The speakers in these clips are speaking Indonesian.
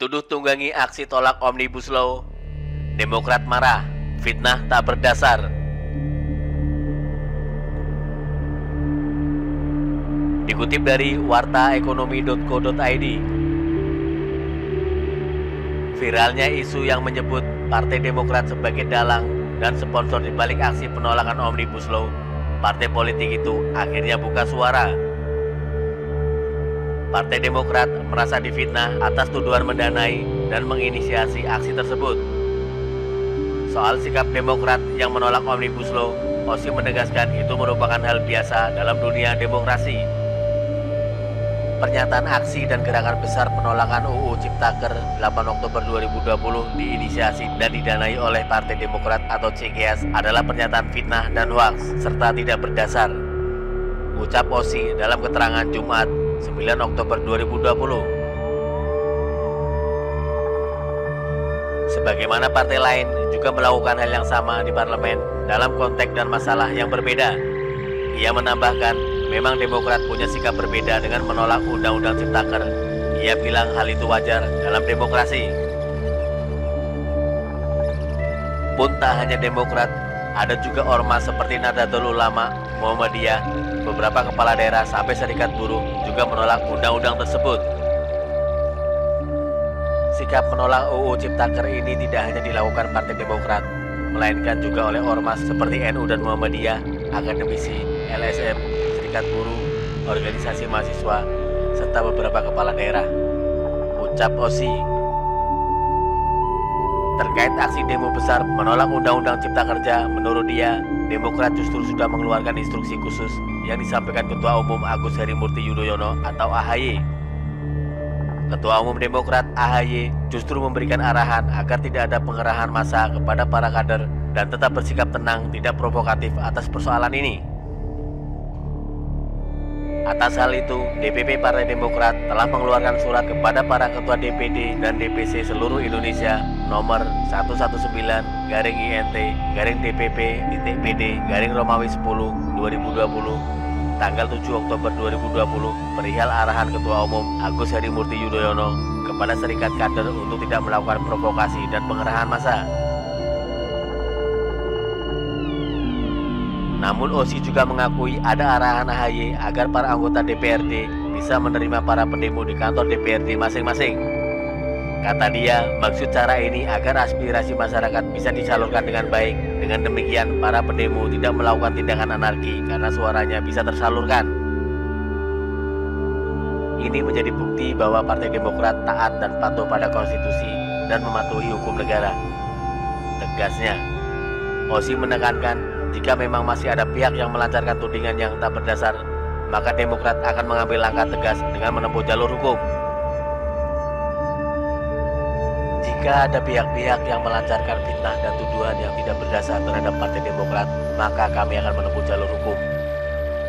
dituduh tunggangi aksi tolak Omnibus Law. Demokrat marah, fitnah tak berdasar. Dikutip dari wartaekonomi.co.id, viralnya isu yang menyebut Partai Demokrat sebagai dalang dan sponsor di balik aksi penolakan Omnibus Law, partai politik itu akhirnya buka suara. Partai Demokrat merasa difitnah atas tuduhan mendanai dan menginisiasi aksi tersebut. Soal sikap Demokrat yang menolak Omnibus Law, Osi menegaskan itu merupakan hal biasa dalam dunia demokrasi. Pernyataan aksi dan gerakan besar penolakan UU Ciptaker 8 Oktober 2020 diinisiasi dan didanai oleh Partai Demokrat atau CKS adalah pernyataan fitnah dan hoaks serta tidak berdasar, ucap Osi dalam keterangan Jumat 9 Oktober 2020. Sebagaimana partai lain juga melakukan hal yang sama di parlemen dalam konteks dan masalah yang berbeda. Ia menambahkan, memang Demokrat punya sikap berbeda dengan menolak Undang-Undang Ciptaker. Ia bilang hal itu wajar dalam demokrasi. Pun tak hanya Demokrat, ada juga ormas seperti Nahdlatul Ulama, Muhammadiyah, beberapa kepala daerah sampai serikat buruh juga menolak undang-undang tersebut. Sikap menolak UU Ciptaker ini tidak hanya dilakukan Partai Demokrat, melainkan juga oleh ormas seperti NU dan Muhammadiyah, akademisi, LSM, serikat buruh, organisasi mahasiswa, serta beberapa kepala daerah, ucap Osi. Terkait aksi demo besar menolak Undang-Undang Cipta Kerja, menurut dia, Demokrat justru sudah mengeluarkan instruksi khusus yang disampaikan Ketua Umum Agus Harimurti Yudhoyono atau AHY. Ketua Umum Demokrat AHY justru memberikan arahan agar tidak ada pengerahan massa kepada para kader dan tetap bersikap tenang, tidak provokatif atas persoalan ini. Atas hal itu, DPP Partai Demokrat telah mengeluarkan surat kepada para ketua DPD dan DPC seluruh Indonesia nomor 119-DPP-DPD-Romawi 10/2020 tanggal 7 Oktober 2020 perihal arahan Ketua Umum Agus Harimurti Yudhoyono kepada serikat kader untuk tidak melakukan provokasi dan pengerahan massa. Namun Osi juga mengakui ada arahan AHY agar para anggota DPRD bisa menerima para pendemo di kantor DPRD masing-masing. Kata dia, maksud cara ini agar aspirasi masyarakat bisa disalurkan dengan baik. Dengan demikian, para pendemo tidak melakukan tindakan anarki karena suaranya bisa tersalurkan. Ini menjadi bukti bahwa Partai Demokrat taat dan patuh pada konstitusi dan mematuhi hukum negara, tegasnya. Osi menekankan, jika memang masih ada pihak yang melancarkan tudingan yang tak berdasar, maka Demokrat akan mengambil langkah tegas dengan menempuh jalur hukum. Jika ada pihak-pihak yang melancarkan fitnah dan tuduhan yang tidak berdasar terhadap Partai Demokrat, maka kami akan menempuh jalur hukum,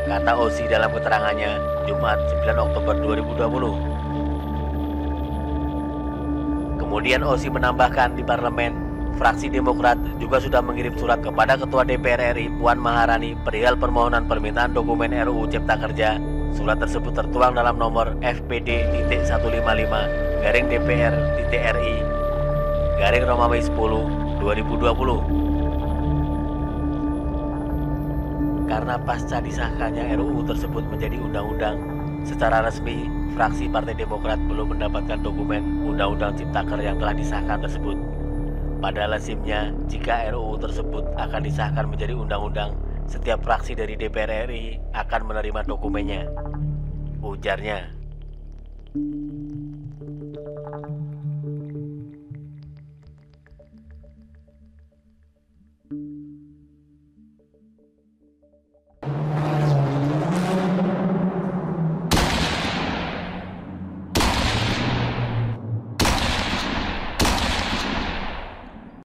kata Osi dalam keterangannya Jumat 9 Oktober 2020. Kemudian Osi menambahkan, di parlemen, fraksi Demokrat juga sudah mengirim surat kepada Ketua DPR RI Puan Maharani perihal permohonan permintaan dokumen RUU Cipta Kerja. Surat tersebut tertuang dalam nomor FPD.155-DPR.RI-Romawi 10/2020. Karena pasca disahkannya RUU tersebut menjadi undang-undang, secara resmi fraksi Partai Demokrat belum mendapatkan dokumen Undang-Undang Ciptaker yang telah disahkan tersebut. Pada lazimnya, jika RUU tersebut akan disahkan menjadi undang-undang, setiap fraksi dari DPR RI akan menerima dokumennya, ujarnya.